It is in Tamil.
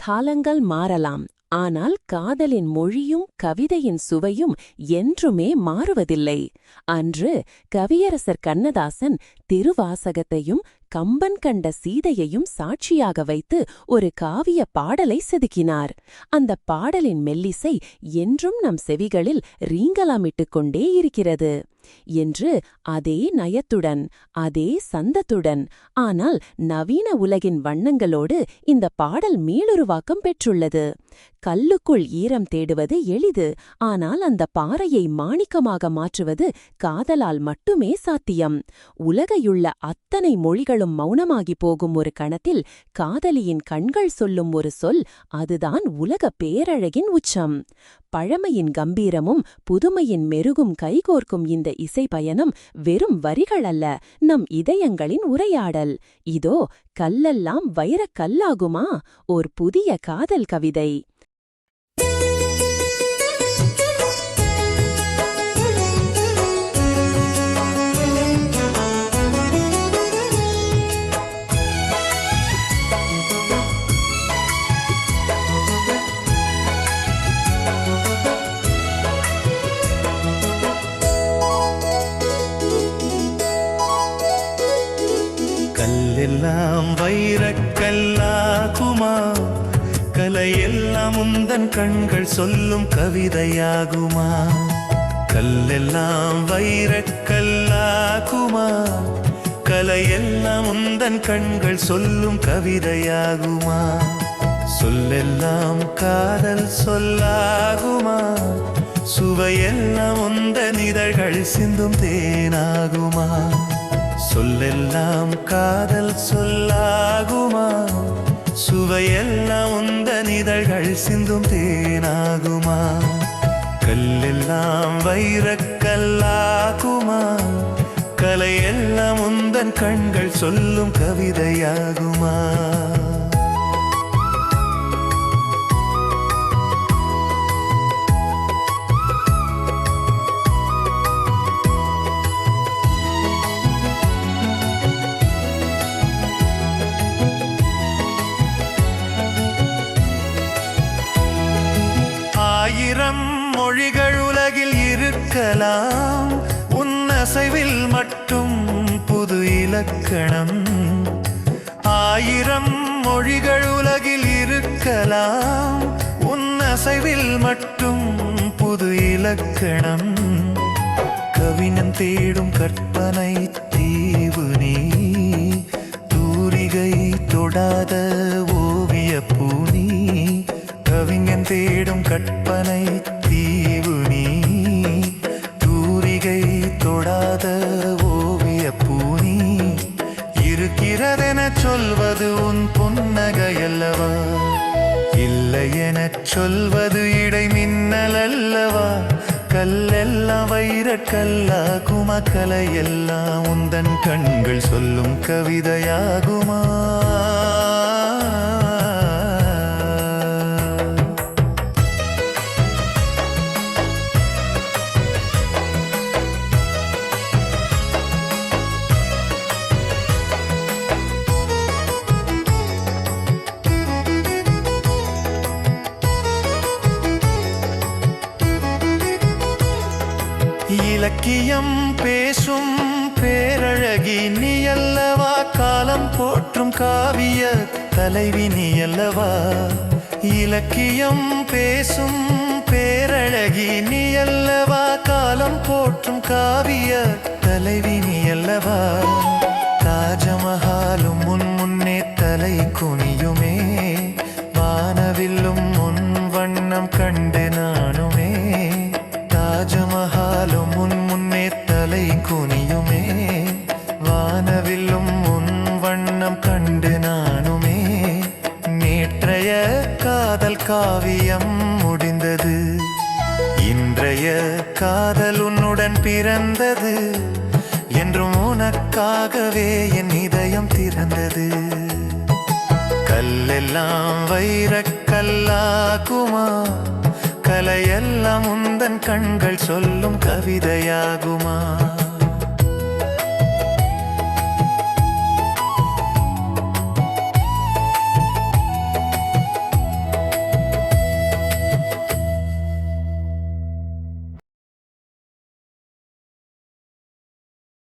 காலங்கள் மாறலாம், ஆனால் காதலின் மொழியும் கவிதையின் சுவையும் என்றுமே மாறுவதில்லை. அன்று கவியரசர் கண்ணதாசன் திருவாசகத்தையும் கம்பன் கண்ட சீதையையும் சாட்சியாக வைத்து ஒரு காவிய பாடலை செதுக்கினார். அந்த பாடலின் மெல்லிசை என்றும் நம் செவிகளில் ரீங்கலாமிட்டுக் கொண்டே இருக்கிறது. என்று அதே நயத்துடன், அதே சந்தத்துடன், ஆனால் நவீன உலகின் வண்ணங்களோடு இந்த பாடல் மீளுருவாக்கம் பெற்றுள்ளது. கல்லுக்குள் ஈரம் தேடுவது எளிது, ஆனால் அந்த பாறையை மாணிக்கமாக மாற்றுவது காதலால் மட்டுமே சாத்தியம். உலகையுள்ள அத்தனை மொழிகளும் மௌனமாகி போகும் ஒரு கணத்தில் காதலியின் கண்கள் சொல்லும் ஒரு சொல், அதுதான் உலக பேரழகின் உச்சம். பழமையின் கம்பீரமும் புதுமையின் மெருகும் கைகோர்க்கும் இந்த இசை பயணம் வெறும் வரிகள் அல்ல, நம் இதயங்களின் உரையாடல். இதோ கல்லெல்லாம் வைரக் கல்லாகுமா, ஓர் புதிய காதல் கவிதை. கல்லெல்லாம் வைரக்கல்லாகுமா, கலையெல்லாம் உந்தன் கண்கள் சொல்லும் கவிதையாகுமா. கல்லெல்லாம் வைரக்கல்லாகுமா, கலையெல்லாம் உந்தன் கண்கள் சொல்லும் கவிதையாகுமா. சொல்லெல்லாம் காதல் சொல்லாகுமா, சுவையெல்லாம் உந்தன் இதழ்கள் சிந்தும் தேனாகுமா. சொல்லெல்லாம் காதல் சொல்லாகுமா, சுவையெல்லாம் உந்தன் இதழ்கள் சிந்தும் தேனாகுமா. கல்லெல்லாம் வைரக்கல்லாகுமா, கலையெல்லாம் உந்தன் கண்கள் சொல்லும் கவிதையாகுமா. ஆயிரம் மொழிகள் உலகில் இருக்கலாம், உன் அசைவில் மட்டும் புது இலக்கணம். ஆயிரம் மொழிகள் உலகில் இருக்கலாம், உன் அசைவில் மட்டும் புது இலக்கணம். கவிஞன் தேடும் கற்பனை தீவு நீ, தூரிகை தொடாத ஓவிய பூனி. கவிஞன் தேடும் கற்பனை தீவு நீ, தூரிகை தொடாத ஓவிய பூனி. இருக்கிறதென சொல்வது உன் புன்னகையல்லவா, இல்லை எனச் சொல்வது இடை மின்னல் அல்லவா. கல்லெல்லாம் வைரக்கல்லாகுமா, கலையெல்லாம் உந்தன் கண்கள் சொல்லும் கவிதையாகுமா. இலக்கியம் பேசும் பேரழகி நீ அல்லவா, காலம் போற்றும் காவிய தலைவி நீ அல்லவா. இலக்கியம் பேசும் பேரழகி நீ அல்லவா, காலம் போற்றும் காவிய தலைவி நீ அல்லவா. தாஜமஹாலும் முன் முன்னே தலை குனியுமே, வானவில்லும் முன் வண்ணம் கண்டு நானுமே. தாஜமஹாலும் முன் முன்னே தலை குனியுமே, வானவில்லும் முன் வண்ணம் கண்டு நானுமே. நேற்றைய காதல் காவியம் முடிந்தது, இன்றைய காதல் உன்னுடன் பிறந்தது. என்றும் உனக்காகவே என் இதயம் திறந்தது. கல்லெல்லாம் வைரக்கல்லாகுமா, கலையெல்லாம் உந்தன் கண்கள் சொல்லும் கவிதையாகுமா.